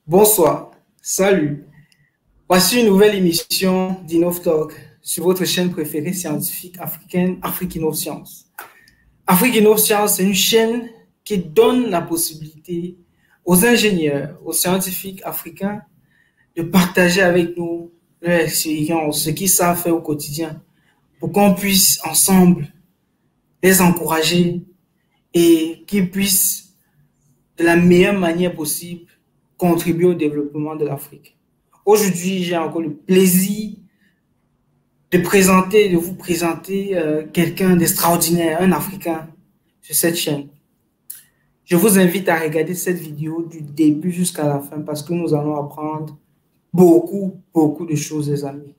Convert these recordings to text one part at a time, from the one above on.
Bonsoir, salut. Voici une nouvelle émission d'InnovTalk sur votre chaîne préférée scientifique africaine, Afrique InnovScience. Afrique InnovScience, c'est une chaîne qui donne la possibilité aux ingénieurs, aux scientifiques africains de partager avec nous leur expérience, ce qu'ils savent faire au quotidien, pour qu'on puisse ensemble les encourager et qu'ils puissent, de la meilleure manière possible, contribuer au développement de l'Afrique. Aujourd'hui, j'ai encore le plaisir de vous présenter quelqu'un d'extraordinaire, un Africain sur cette chaîne. Je vous invite à regarder cette vidéo du début jusqu'à la fin parce que nous allons apprendre beaucoup de choses, les amis.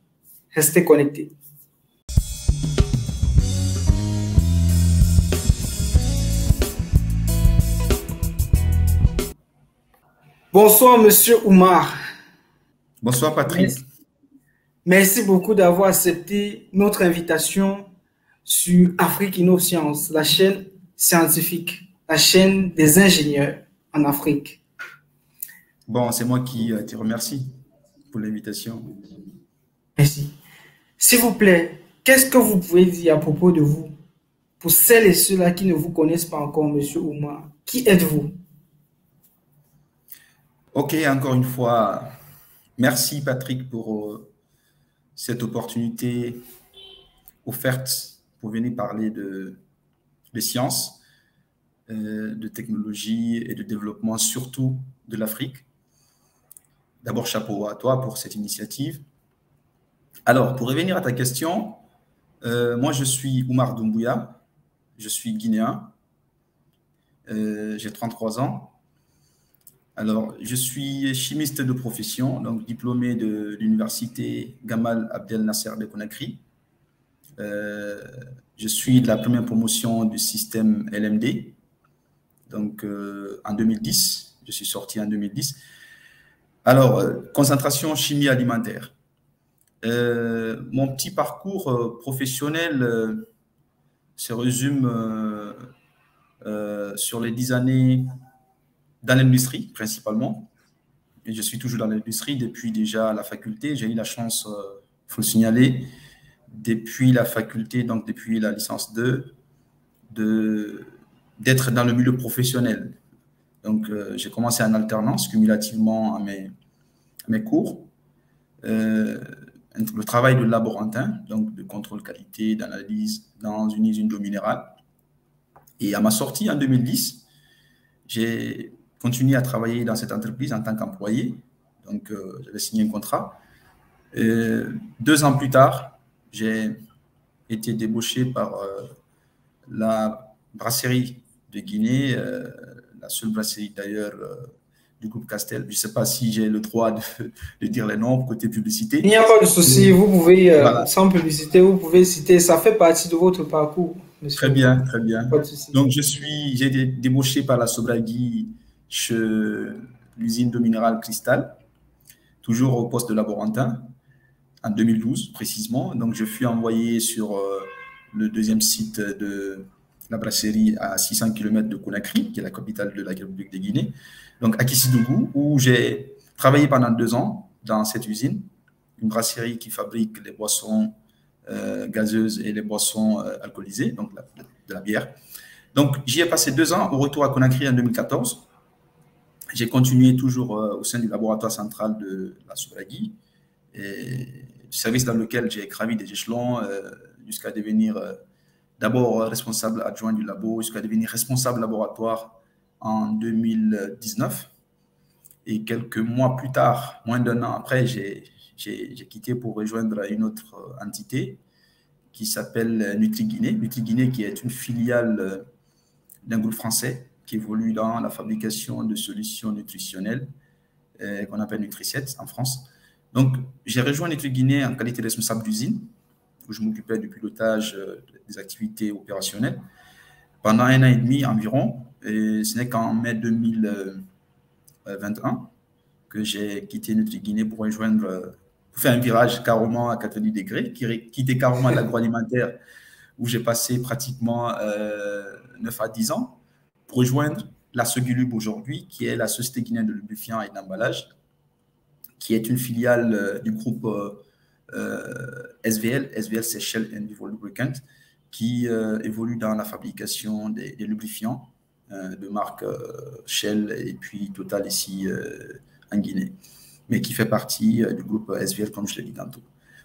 Restez connectés. Bonsoir, Monsieur Oumar. Bonsoir Patrick. Merci beaucoup d'avoir accepté notre invitation sur Afrique InnoScience, la chaîne scientifique, la chaîne des ingénieurs en Afrique. Bon, c'est moi qui te remercie pour l'invitation. Merci. S'il vous plaît, qu'est-ce que vous pouvez dire à propos de vous pour celles et ceux-là qui ne vous connaissent pas encore, Monsieur Oumar? Qui êtes-vous? Ok, encore une fois, merci Patrick pour cette opportunité offerte pour venir parler de sciences, de technologie et de développement, surtout de l'Afrique. D'abord, chapeau à toi pour cette initiative. Alors, pour revenir à ta question, moi je suis Oumar Doumbouya, je suis guinéen, j'ai 33 ans. Alors, je suis chimiste de profession, donc diplômé de l'université Gamal Abdel Nasser de Conakry. Je suis de la première promotion du système LMD, donc en 2010. Je suis sorti en 2010. Alors, concentration chimie alimentaire. Mon petit parcours professionnel se résume sur les 10 années dans l'industrie, principalement. Et je suis toujours dans l'industrie depuis déjà la faculté. J'ai eu la chance, il faut le signaler, depuis la faculté, donc depuis la licence 2, d'être dans le milieu professionnel. Donc, j'ai commencé en alternance, cumulativement à mes cours. Le travail de laborantin, donc de contrôle qualité, d'analyse dans une usine d'eau minérale. Et à ma sortie en 2010, j'ai continué à travailler dans cette entreprise en tant qu'employé. Donc, j'avais signé un contrat. 2 ans plus tard, j'ai été débauché par la brasserie de Guinée, la seule brasserie d'ailleurs du groupe Castel. Je ne sais pas si j'ai le droit de dire les noms côté publicité. Il n'y a pas de souci, vous pouvez, Voilà. sans publicité, vous pouvez citer, ça fait partie de votre parcours, monsieur. Très bien, très bien. Pas de souci. Donc, j'ai été débauché par la Sobragui chez l'usine d'eau minérale Cristal, toujours au poste de laborantin, en 2012 précisément. Donc, je fus envoyé sur le deuxième site de la brasserie à 600 km de Conakry, qui est la capitale de la République de Guinée, donc à Kissidougou, où j'ai travaillé pendant 2 ans dans cette usine, une brasserie qui fabrique les boissons gazeuses et les boissons alcoolisées, donc de la bière. Donc, j'y ai passé 2 ans. Au retour à Conakry en 2014, j'ai continué toujours au sein du laboratoire central de la Sobragui, et du service dans lequel j'ai gravi des échelons jusqu'à devenir d'abord responsable adjoint du labo, jusqu'à devenir responsable laboratoire en 2019. Et quelques mois plus tard, moins d'1 an après, j'ai quitté pour rejoindre une autre entité qui s'appelle Nutri-Guinée. Nutri-Guinée qui est une filiale d'un groupe français qui évolue dans la fabrication de solutions nutritionnelles qu'on appelle Nutri-7 en France. Donc, j'ai rejoint Nutri-Guinée en qualité de responsable d'usine, où je m'occupais du pilotage des activités opérationnelles pendant 1 an et demi environ. Et ce n'est qu'en mai 2021 que j'ai quitté Nutri-Guinée pour rejoindre, pour faire un virage carrément à 90 degrés, quitter carrément l'agroalimentaire où j'ai passé pratiquement 9 à 10 ans pour rejoindre la Sogulub aujourd'hui, qui est la Société guinéenne de lubrifiants et d'emballage, qui est une filiale du groupe SVL. SVL, c'est Shell and Volvo Lubricant, qui évolue dans la fabrication des lubrifiants de marque Shell et puis Total ici en Guinée, mais qui fait partie du groupe SVL, comme je l'ai dit tantôt,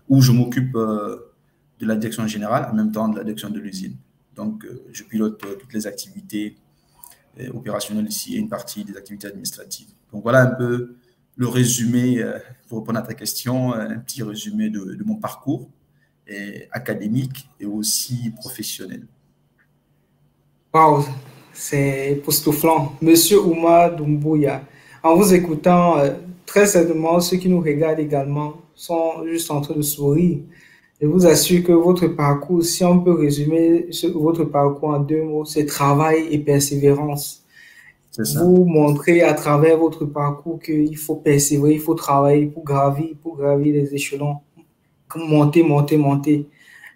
où je m'occupe de la direction générale, en même temps de la direction de l'usine. Donc, je pilote toutes les activités opérationnelles ici et une partie des activités administratives. Donc, voilà un peu le résumé, pour répondre à ta question, un petit résumé de mon parcours académique et aussi professionnel. Wow, c'est époustouflant. Monsieur Oumar Doumbouya, en vous écoutant, très certainement, ceux qui nous regardent également sont juste en train de sourire. Je vous assure que votre parcours, si on peut résumer votre parcours en 2 mots, c'est travail et persévérance. Vous montrez à travers votre parcours qu'il faut persévérer, il faut travailler pour gravir les échelons, monter.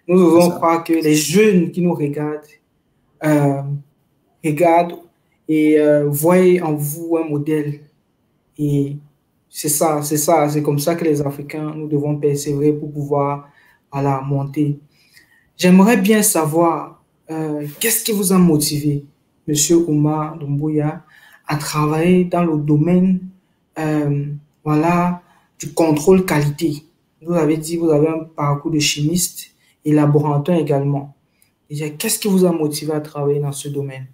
Nous osons croire que les jeunes qui nous regardent et voient en vous un modèle. Et c'est comme ça que les Africains, nous devons persévérer pour pouvoir monter. J'aimerais bien savoir qu'est-ce qui vous a motivé, Monsieur Oumar Doumbouya, à travailler dans le domaine du contrôle qualité. Vous avez dit que vous avez un parcours de chimiste et laborantin également. Qu'est-ce qui vous a motivé à travailler dans ce domaine?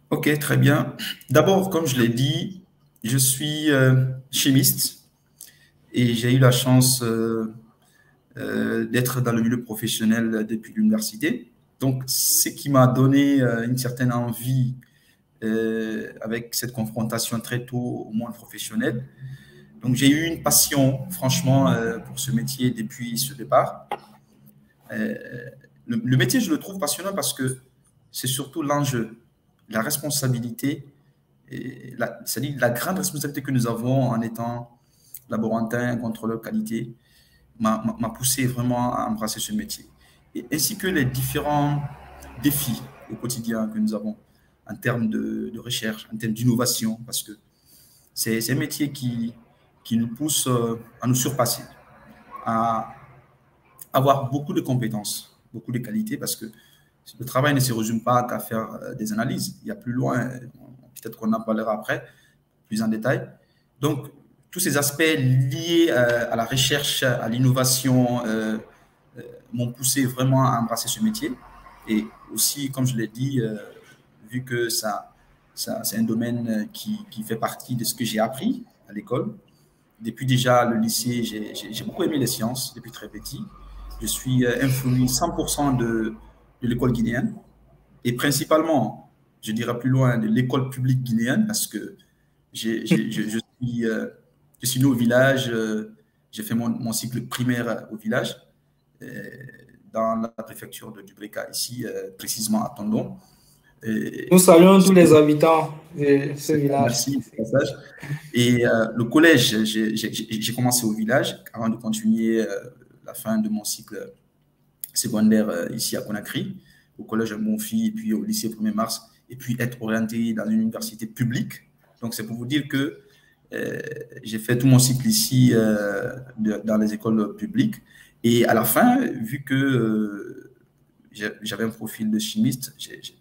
Ok, très bien. D'abord, comme je l'ai dit, je suis chimiste et j'ai eu la chance d'être dans le milieu professionnel depuis l'université. Donc, ce qui m'a donné une certaine envie avec cette confrontation très tôt au monde professionnel. Donc, j'ai eu une passion, franchement, pour ce métier depuis ce départ. Le métier, je le trouve passionnant parce que c'est surtout l'enjeu, la responsabilité, c'est-à-dire la grande responsabilité que nous avons en étant laborantin, contrôleur qualité, m'a poussé vraiment à embrasser ce métier. Et ainsi que les différents défis au quotidien que nous avons en termes de recherche, en termes d'innovation, parce que c'est un métier qui nous pousse à nous surpasser, à avoir beaucoup de compétences, beaucoup de qualités, parce que le travail ne se résume pas qu'à faire des analyses. Il y a plus loin, peut-être qu'on en parlera après, plus en détail. Donc, tous ces aspects liés à la recherche, à l'innovation, m'ont poussé vraiment à embrasser ce métier. Et aussi, comme je l'ai dit, vu que c'est un domaine qui fait partie de ce que j'ai appris à l'école. Depuis déjà le lycée, j'ai beaucoup aimé les sciences depuis très petit. Je suis influé 100% de l'école guinéenne et principalement, je dirais plus loin, de l'école publique guinéenne parce que je suis né au village, j'ai fait mon cycle primaire au village, dans la préfecture du Breka, ici, précisément à Tondon. Nous saluons tous les habitants de ce village. Merci, passage. Et le collège, j'ai commencé au village avant de continuer la fin de mon cycle secondaire ici à Conakry, au collège Monfi et puis au lycée 1er mars, et puis être orienté dans une université publique. Donc, c'est pour vous dire que j'ai fait tout mon cycle ici dans les écoles publiques. Et à la fin, vu que j'avais un profil de chimiste,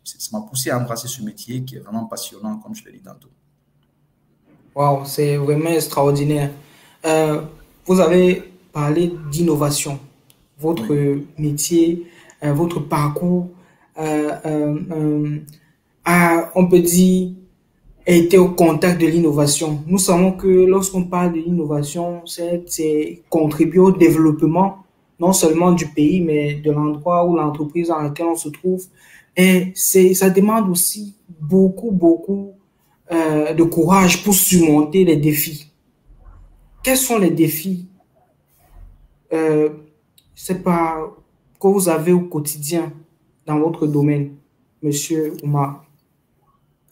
ça m'a poussé à embrasser ce métier qui est vraiment passionnant, comme je l'ai dit tantôt. Wow, c'est vraiment extraordinaire. Vous avez parlé d'innovation. Votre métier, votre parcours, on peut dire, a été au contact de l'innovation. Nous savons que lorsqu'on parle de l'innovation, c'est contribuer au développement, non seulement du pays, mais de l'endroit ou l'entreprise dans laquelle on se trouve. Et ça demande aussi beaucoup de courage pour surmonter les défis. Quels sont les défis que vous avez au quotidien dans votre domaine, Monsieur Oumar?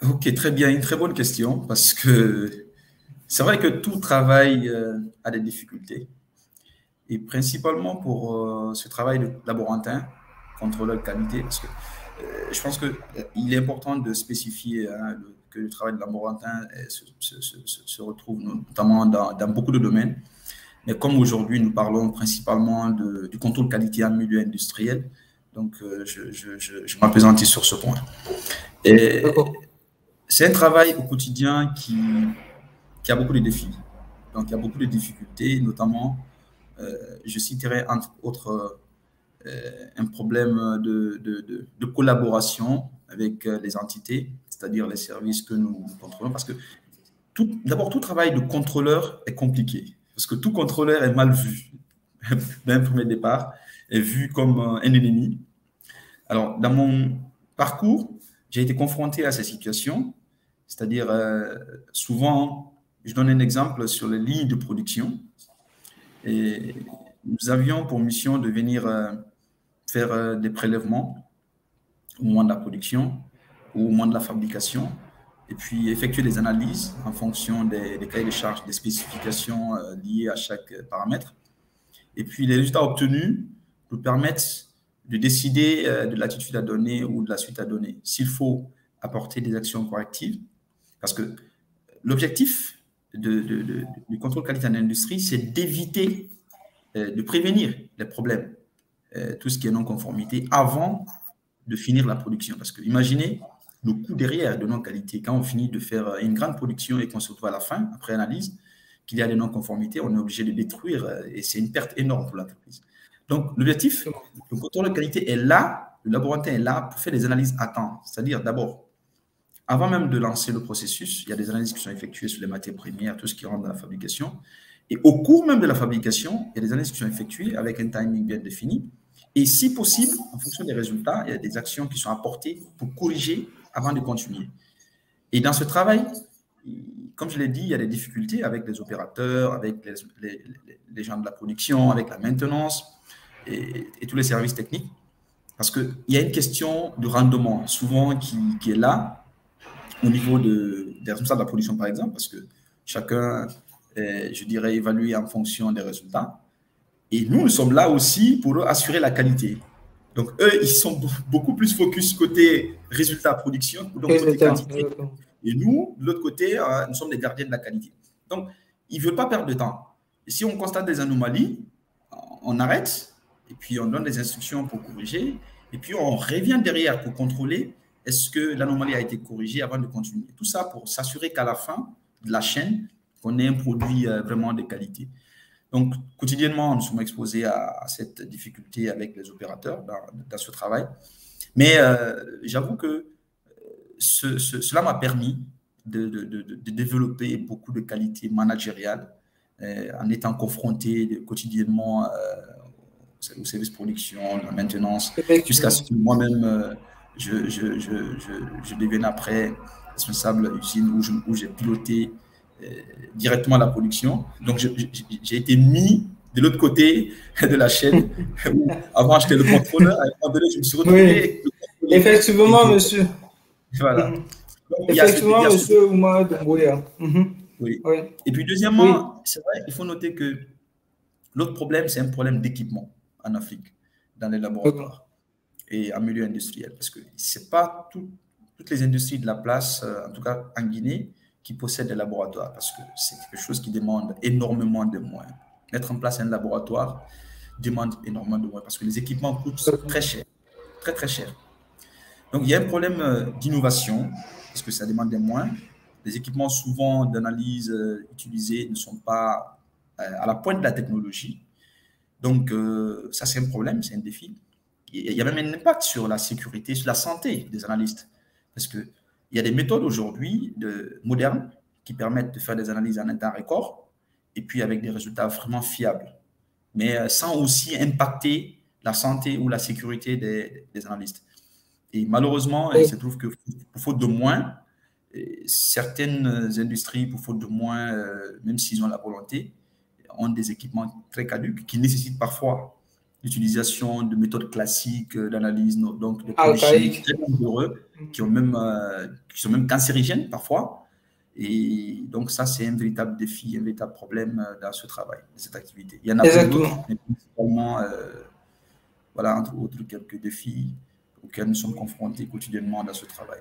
Ok, très bien, une très bonne question parce que c'est vrai que tout travail a des difficultés et principalement pour ce travail de laborantin, contrôleur de qualité, parce que je pense qu'il est important de spécifier que le travail de laborantin se retrouve notamment dans beaucoup de domaines. Mais comme aujourd'hui, nous parlons principalement du contrôle qualité en milieu industriel, donc je m'appesantis sur ce point. C'est un travail au quotidien qui a beaucoup de défis. Donc, il y a beaucoup de difficultés, notamment, je citerai entre autres un problème de collaboration avec les entités, c'est-à-dire les services que nous contrôlons, parce que d'abord, tout travail de contrôleur est compliqué, parce que tout contrôleur est mal vu, d'un premier départ, est vu comme un ennemi. Alors, dans mon parcours, j'ai été confronté à ces situations, c'est-à-dire souvent, je donne un exemple sur les lignes de production, et nous avions pour mission de venir faire des prélèvements au moment de la production ou au moment de la fabrication, et puis effectuer des analyses en fonction des cahiers de charges, des spécifications liées à chaque paramètre. Et puis les résultats obtenus nous permettent de décider de l'attitude à donner ou de la suite à donner. S'il faut apporter des actions correctives, parce que l'objectif du contrôle qualité en industrie, c'est d'éviter, de prévenir les problèmes, tout ce qui est non-conformité, avant de finir la production. Parce que imaginez le coût derrière de non-qualité. Quand on finit de faire une grande production et qu'on se retrouve à la fin, après analyse, qu'il y a des non-conformités, on est obligé de détruire et c'est une perte énorme pour l'entreprise. Donc, l'objectif, le contrôle de qualité est là, le laboratoire est là pour faire des analyses à temps. C'est-à-dire, d'abord, avant même de lancer le processus, il y a des analyses qui sont effectuées sur les matières premières, tout ce qui rentre dans la fabrication. Et au cours même de la fabrication, il y a des analyses qui sont effectuées avec un timing bien défini. Et si possible, en fonction des résultats, il y a des actions qui sont apportées pour corriger avant de continuer. Et dans ce travail, comme je l'ai dit, il y a des difficultés avec les opérateurs, avec les gens de la production, avec la maintenance et tous les services techniques. Parce qu'il y a une question de rendement, souvent qui est là, au niveau des responsables de la production, par exemple, parce que chacun, je dirais, évalue en fonction des résultats. Et nous sommes là aussi pour assurer la qualité. Donc, eux, ils sont beaucoup plus focus côté résultat production, donc côté quantité. Et nous, de l'autre côté, nous sommes des gardiens de la qualité. Donc, ils ne veulent pas perdre de temps. Et si on constate des anomalies, on arrête, et puis on donne des instructions pour corriger, et puis on revient derrière pour contrôler est-ce que l'anomalie a été corrigée avant de continuer. Tout ça pour s'assurer qu'à la fin de la chaîne, qu'on ait un produit vraiment de qualité. Donc, quotidiennement, nous sommes exposés à cette difficulté avec les opérateurs dans ce travail. Mais j'avoue que cela m'a permis de développer beaucoup de qualités managériales en étant confronté quotidiennement au service production, la maintenance, jusqu'à ce que moi-même, je devienne après responsable d'usine où j'ai piloté directement la production. Donc, j'ai été mis de l'autre côté de la chaîne. Avant, j'étais le contrôleur. À un moment donné, je me suis retrouvé. Oui. Effectivement, monsieur. Voilà. Donc, effectivement, monsieur Oumar Doumbouya. Oui. Oui. Et puis, deuxièmement, c'est vrai, il faut noter que l'autre problème, c'est un problème d'équipement en Afrique, dans les laboratoires et en milieu industriel. Parce que ce n'est pas toutes les industries de la place, en tout cas en Guinée, qui possèdent des laboratoires, parce que c'est quelque chose qui demande énormément de moyens. Mettre en place un laboratoire demande énormément de moyens, parce que les équipements coûtent très cher, très, très cher. Donc, il y a un problème d'innovation, parce que ça demande des moyens. Les équipements, souvent, d'analyse utilisés ne sont pas à la pointe de la technologie. Donc, ça, c'est un problème, c'est un défi. Il y a même un impact sur la sécurité, sur la santé des analystes, parce qu'il y a des méthodes aujourd'hui modernes qui permettent de faire des analyses en un temps record et puis avec des résultats vraiment fiables, mais sans aussi impacter la santé ou la sécurité des analystes. Et malheureusement, il se trouve que pour faute de moyens, certaines industries, pour faute de moyens, même s'ils ont la volonté, ont des équipements très caducs qui nécessitent parfois l'utilisation de méthodes classiques d'analyse, donc de produits très dangereux, qui sont même cancérigènes parfois. Et donc ça, c'est un véritable défi, un véritable problème dans ce travail, cette activité. Il y en a d'autres, mais principalement, voilà, entre autres, quelques défis auxquelles nous sommes confrontés quotidiennement dans ce travail.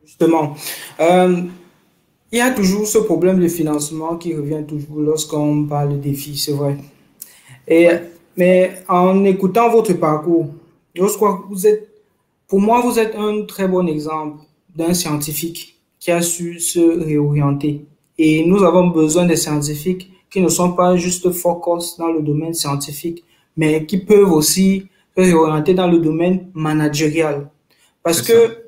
Justement, il y a toujours ce problème de financement qui revient toujours lorsqu'on parle de défis, c'est vrai. Et, Ouais. mais en écoutant votre parcours, je crois que vous êtes, pour moi, vous êtes un très bon exemple d'un scientifique qui a su se réorienter. Et nous avons besoin de scientifiques qui ne sont pas juste focus dans le domaine scientifique, mais qui peuvent aussi se réorienter dans le domaine managérial. Parce C'est ça. que,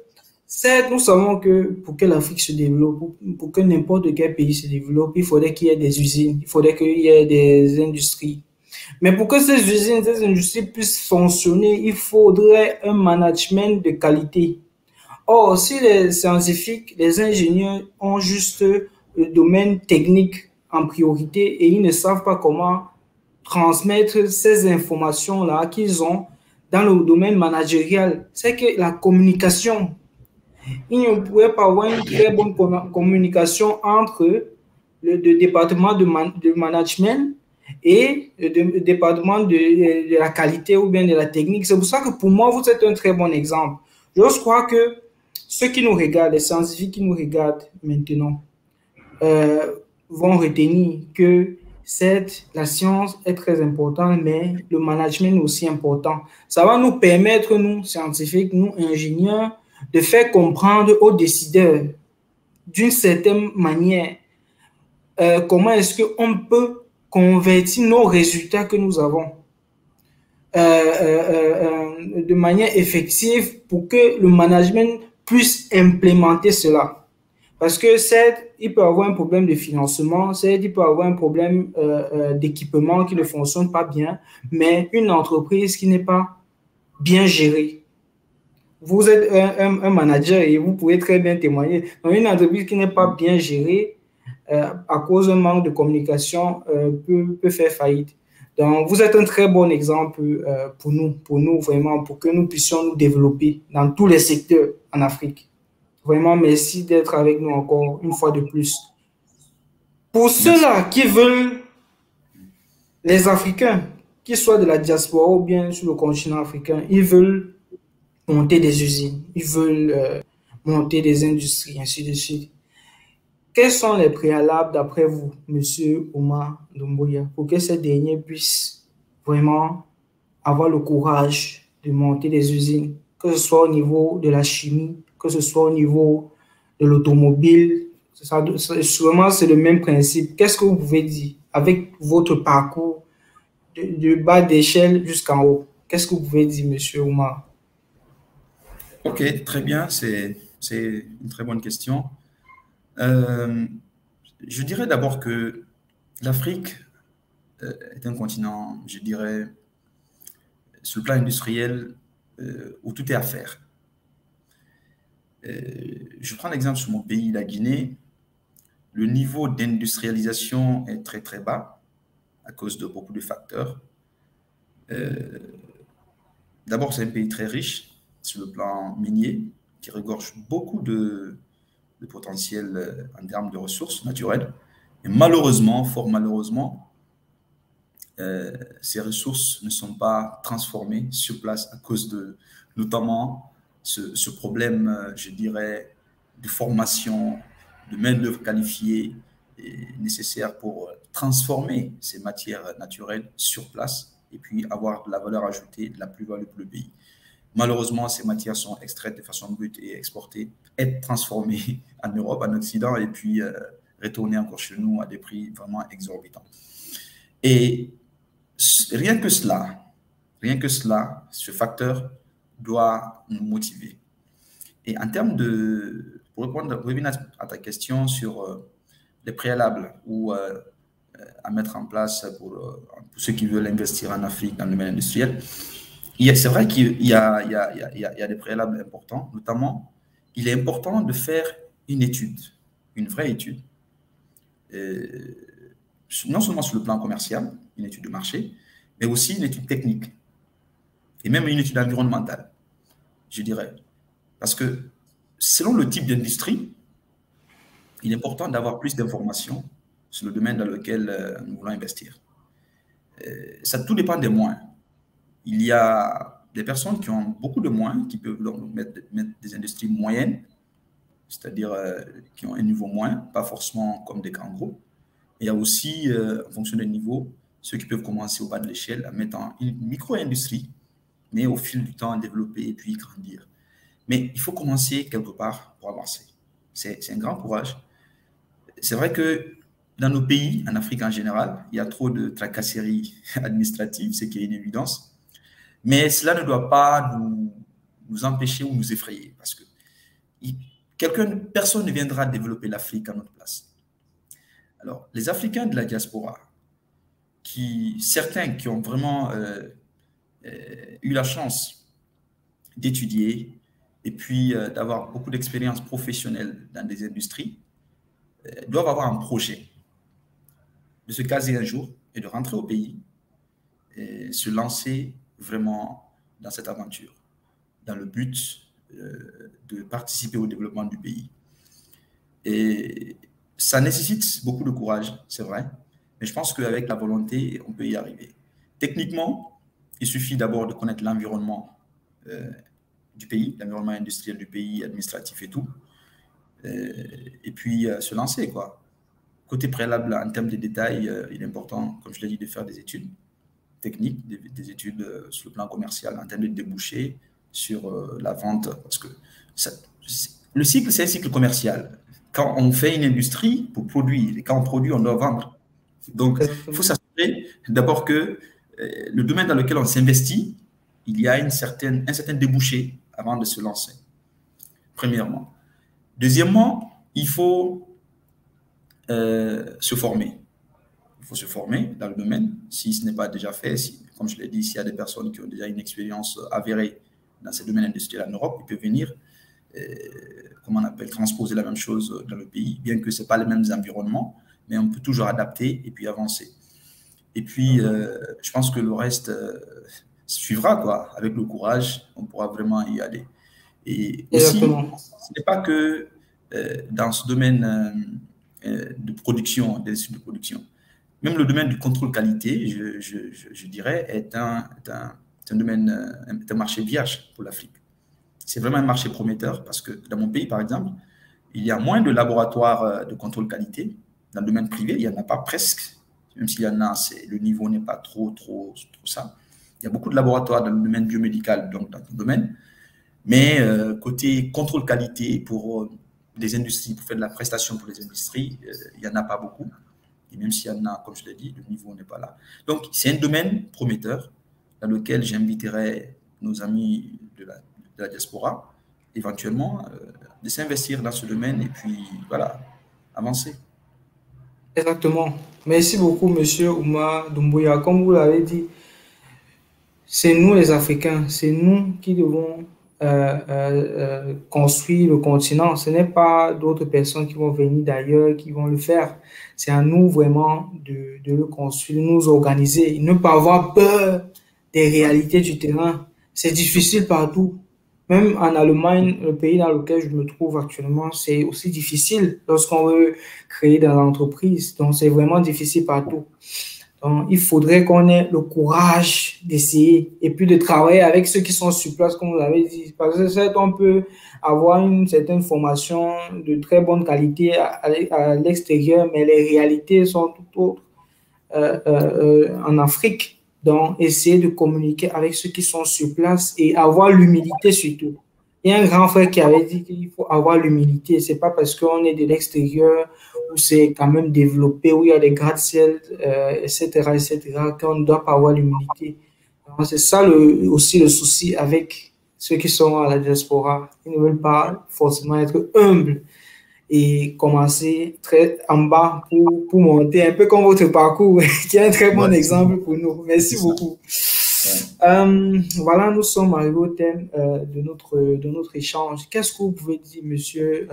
certes, nous savons que pour que l'Afrique se développe, pour que n'importe quel pays se développe, il faudrait qu'il y ait des usines, il faudrait qu'il y ait des industries. Mais pour que ces usines, ces industries puissent fonctionner, il faudrait un management de qualité. Or, si les scientifiques, les ingénieurs ont juste le domaine technique en priorité et ils ne savent pas comment transmettre ces informations-là qu'ils ont dans le domaine managérial, c'est que la communication, il ne pourrait pas avoir une très bonne communication entre le département de management et le département de la qualité ou bien de la technique. C'est pour ça que pour moi, vous êtes un très bon exemple. Je crois que ceux qui nous regardent, les scientifiques qui nous regardent maintenant, euh, vont retenir que certes, la science est très importante, mais le management est aussi important. Ça va nous permettre, nous, scientifiques, nous, ingénieurs, de faire comprendre aux décideurs, d'une certaine manière, comment est-ce qu'on peut convertir nos résultats que nous avons de manière effective pour que le management puisse implémenter cela. Parce que certes, il peut avoir un problème de financement, certes, il peut avoir un problème d'équipement qui ne fonctionne pas bien, mais une entreprise qui n'est pas bien gérée. Vous êtes un manager et vous pouvez très bien témoigner. Donc, une entreprise qui n'est pas bien gérée, à cause d'un manque de communication, peut faire faillite. Donc, vous êtes un très bon exemple pour nous vraiment, pour que nous puissions nous développer dans tous les secteurs en Afrique. Vraiment, merci d'être avec nous encore une fois de plus. Pour Merci. ceux-là qui veulent, les Africains, qu'ils soient de la diaspora ou bien sur le continent africain, ils veulent monter des usines, ils veulent monter des industries, ainsi de suite. Quels sont les préalables d'après vous, Monsieur Omar Doumbouya, pour que ces derniers puissent vraiment avoir le courage de monter des usines, que ce soit au niveau de la chimie, que ce soit au niveau de l'automobile? Sûrement, c'est le même principe. Qu'est-ce que vous pouvez dire avec votre parcours de bas d'échelle jusqu'en haut? Qu'est-ce que vous pouvez dire, Monsieur Omar? Ok, très bien, c'est une très bonne question. Euh, je dirais d'abord que l'Afrique est un continent, je dirais, sur le plan industriel, où tout est à faire. Je prends l'exemple sur mon pays, la Guinée. Le niveau d'industrialisation est très très bas à cause de beaucoup de facteurs. D'abord, c'est un pays très riche sur le plan minier, qui regorge beaucoup de potentiel en termes de ressources naturelles. Et malheureusement, fort malheureusement, ces ressources ne sont pas transformées sur place à cause de notamment ce problème, je dirais, de formation, de main-d'œuvre qualifiée nécessaire pour transformer ces matières naturelles sur place et puis avoir de la valeur ajoutée, de la plus-value pour le pays. Malheureusement, ces matières sont extraites de façon brute et exportées, être transformées en Europe, en Occident, et puis retourner encore chez nous à des prix vraiment exorbitants. Et rien que cela, ce facteur doit nous motiver. Et en termes de, pour revenir à ta question sur les préalables ou à mettre en place pour ceux qui veulent investir en Afrique dans le domaine industriel, c'est vrai qu'il y a des préalables importants, notamment, il est important de faire une étude, une vraie étude, non seulement sur le plan commercial, une étude de marché, mais aussi une étude technique et même une étude environnementale, je dirais. Parce que selon le type d'industrie, il est important d'avoir plus d'informations sur le domaine dans lequel nous voulons investir. Ça, tout dépend des moyens. Il y a des personnes qui ont beaucoup de moyens, qui peuvent donc mettre des industries moyennes, c'est-à-dire qui ont un niveau moyen, pas forcément comme des grands groupes. Il y a aussi, en fonction des niveaux, ceux qui peuvent commencer au bas de l'échelle à mettre en une micro-industrie, mais au fil du temps, développer et puis grandir. Mais il faut commencer quelque part pour avancer. C'est un grand courage. C'est vrai que dans nos pays, en Afrique en général, il y a trop de tracasseries administratives, ce qui est une évidence. Mais cela ne doit pas nous empêcher ou nous effrayer, parce que personne ne viendra développer l'Afrique à notre place. Alors, les Africains de la diaspora, certains qui ont vraiment eu la chance d'étudier et puis d'avoir beaucoup d'expérience professionnelle dans des industries, doivent avoir un projet de se caser un jour et de rentrer au pays et se lancer vraiment dans cette aventure, dans le but de participer au développement du pays. Et ça nécessite beaucoup de courage, c'est vrai, mais je pense qu'avec la volonté, on peut y arriver. Techniquement, il suffit d'abord de connaître l'environnement du pays, l'environnement industriel du pays, administratif et tout, et puis se lancer, quoi. Côté préalable, en termes de détails, il est important, comme je l'ai dit, de faire des études techniques, des études sur le plan commercial, en termes de débouchés sur la vente, parce que le cycle, c'est un cycle commercial. Quand on fait une industrie pour produire, et quand on produit, on doit vendre. Donc, il faut s'assurer d'abord que le domaine dans lequel on s'investit, il y a un certain débouché avant de se lancer, premièrement. Deuxièmement, il faut se former. Il faut se former dans le domaine, si ce n'est pas déjà fait. Comme je l'ai dit, s'il y a des personnes qui ont déjà une expérience avérée dans ces domaines industriels en Europe, ils peuvent venir, comment on appelle, transposer la même chose dans le pays, bien que ce n'est pas les mêmes environnements, mais on peut toujours adapter et puis avancer. Et puis, je pense que le reste suivra, quoi. Avec le courage, on pourra vraiment y aller. Et aussi, ce n'est pas que dans ce domaine de production, des études de production. Même le domaine du contrôle qualité, je dirais, est un domaine, un marché vierge pour l'Afrique. C'est vraiment un marché prometteur parce que dans mon pays, par exemple, il y a moins de laboratoires de contrôle qualité. Dans le domaine privé, il n'y en a pas presque. Même s'il y en a, le niveau n'est pas trop ça. Il y a beaucoup de laboratoires dans le domaine biomédical, donc dans ton domaine. Mais côté contrôle qualité pour des industries, pour faire de la prestation pour les industries, il n'y en a pas beaucoup. Et même s'il y en a, comme je l'ai dit, le niveau n'est pas là. Donc, c'est un domaine prometteur dans lequel j'inviterai nos amis de la diaspora, éventuellement, de s'investir dans ce domaine et puis, voilà, avancer. Exactement. Merci beaucoup, Monsieur Oumar Doumbouya. Comme vous l'avez dit, c'est nous les Africains, c'est nous qui devons construire le continent. Ce n'est pas d'autres personnes qui vont venir d'ailleurs qui vont le faire. C'est à nous vraiment de le construire, de nous organiser, ne pas avoir peur des réalités du terrain. C'est difficile partout. Même en Allemagne, le pays dans lequel je me trouve actuellement, c'est aussi difficile lorsqu'on veut créer dans l'entreprise. Donc, c'est vraiment difficile partout. Donc, il faudrait qu'on ait le courage d'essayer et puis de travailler avec ceux qui sont sur place, comme vous l'avez dit. Parce que certes, on peut avoir une certaine formation de très bonne qualité à l'extérieur, mais les réalités sont tout autres en Afrique. Donc, essayer de communiquer avec ceux qui sont sur place et avoir l'humilité surtout. Il y a un grand frère qui avait dit qu'il faut avoir l'humilité. C'est pas parce qu'on est de l'extérieur où c'est quand même développé, où il y a des gratte-ciel, etc., qu'on ne doit pas avoir l'humilité. C'est ça aussi le souci avec ceux qui sont à la diaspora. Ils ne veulent pas forcément être humbles et commencer très en bas pour monter, un peu comme votre parcours, qui est un très bon exemple pour nous. Merci beaucoup. Voilà, nous sommes arrivés au thème de notre échange. Qu'est-ce que vous pouvez dire, Monsieur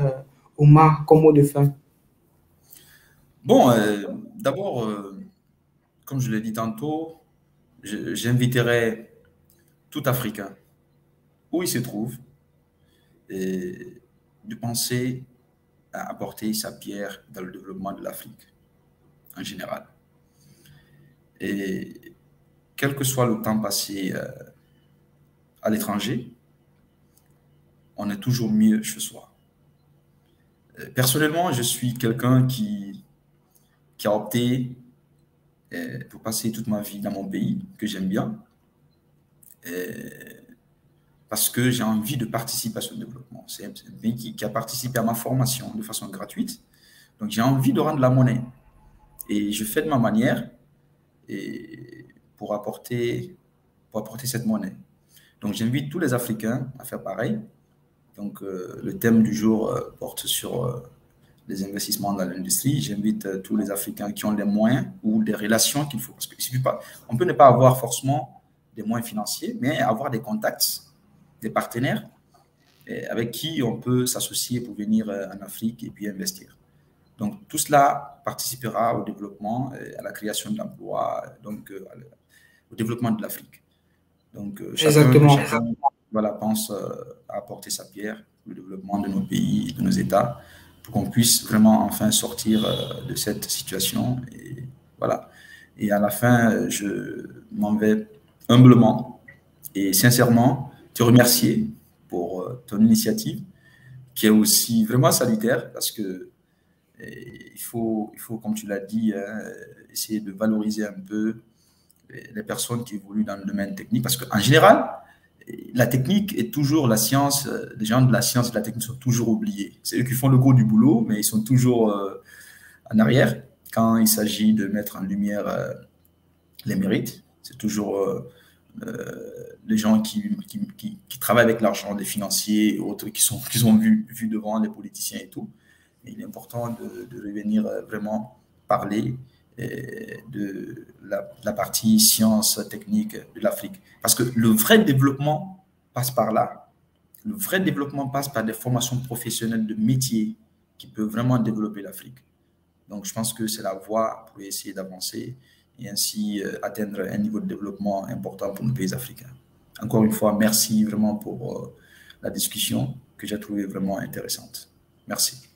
Oumar, comme mot de fin? Bon, d'abord, comme je l'ai dit tantôt, j'inviterai tout Africain, où il se trouve, et de penser à apporter sa pierre dans le développement de l'Afrique en général. Et quel que soit le temps passé à l'étranger, on est toujours mieux chez soi. Personnellement, je suis quelqu'un qui a opté pour passer toute ma vie dans mon pays, que j'aime bien, parce que j'ai envie de participer à ce développement. C'est un pays qui a participé à ma formation de façon gratuite, donc j'ai envie de rendre la monnaie. Et je fais de ma manière pour apporter cette monnaie. Donc j'invite tous les Africains à faire pareil. Donc le thème du jour porte sur les investissements dans l'industrie. J'invite tous les Africains qui ont les moyens ou des relations qu'il faut. Parce qu'il suffit pas, on peut ne pas avoir forcément des moyens financiers, mais avoir des contacts, des partenaires avec qui on peut s'associer pour venir en Afrique et puis investir. Donc tout cela participera au développement, à la création de l'emploi, donc au développement de l'Afrique. Donc chacun voilà, pense à apporter sa pierre au développement de nos pays, de nos États, pour qu'on puisse vraiment enfin sortir de cette situation. Et voilà. Et à la fin, je m'en vais humblement et sincèrement te remercier pour ton initiative, qui est aussi vraiment salutaire, parce que il faut, comme tu l'as dit, essayer de valoriser un peu les personnes qui évoluent dans le domaine technique, parce qu'en général, la technique est toujours la science. Les gens de la science et de la technique sont toujours oubliés. C'est eux qui font le gros du boulot, mais ils sont toujours en arrière quand il s'agit de mettre en lumière les mérites. C'est toujours les gens qui travaillent avec l'argent, des financiers et autres qui sont vus devant, les politiciens et tout. Et il est important de revenir vraiment parler de la partie science technique de l'Afrique. Parce que le vrai développement passe par là. Le vrai développement passe par des formations professionnelles de métiers qui peuvent vraiment développer l'Afrique. Donc, je pense que c'est la voie pour essayer d'avancer et ainsi atteindre un niveau de développement important pour nos pays africains. Encore une fois, merci vraiment pour la discussion que j'ai trouvée vraiment intéressante. Merci.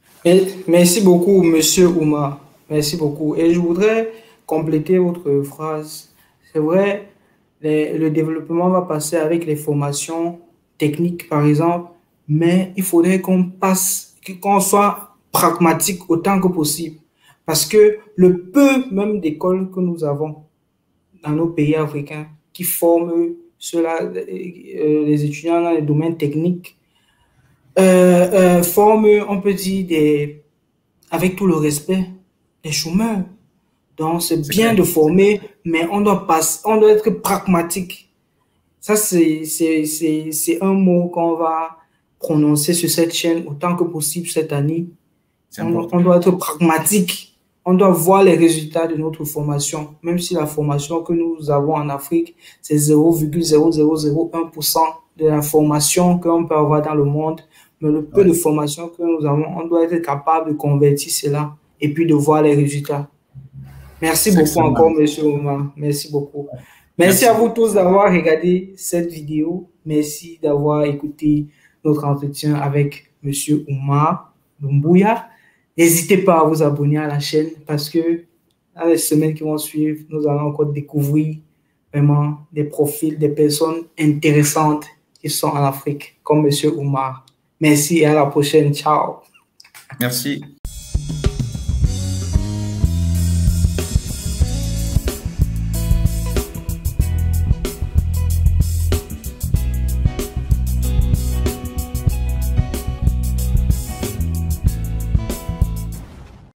Merci beaucoup, Monsieur Oumar. Merci beaucoup. Et je voudrais compléter votre phrase. C'est vrai, le développement va passer avec les formations techniques, par exemple, mais il faudrait qu'on soit pragmatique autant que possible. Parce que le peu même d'écoles que nous avons dans nos pays africains qui forment les étudiants dans les domaines techniques, forment, on peut dire, avec tout le respect, des chômeurs. Donc, c'est bien de former, mais on doit être pragmatique. Ça, c'est un mot qu'on va prononcer sur cette chaîne autant que possible cette année. On doit être pragmatique. On doit voir les résultats de notre formation. Même si la formation que nous avons en Afrique, c'est 0,0001% de la formation qu'on peut avoir dans le monde. Mais le peu de formation que nous avons, on doit être capable de convertir cela et puis de voir les résultats. Merci beaucoup encore, Monsieur Oumar. Merci beaucoup. Merci à vous tous d'avoir regardé cette vidéo. Merci d'avoir écouté notre entretien avec Monsieur Oumar Doumbouya. N'hésitez pas à vous abonner à la chaîne parce que dans les semaines qui vont suivre, nous allons encore découvrir vraiment des profils, des personnes intéressantes qui sont en Afrique, comme Monsieur Oumar. Merci et à la prochaine. Ciao. Merci.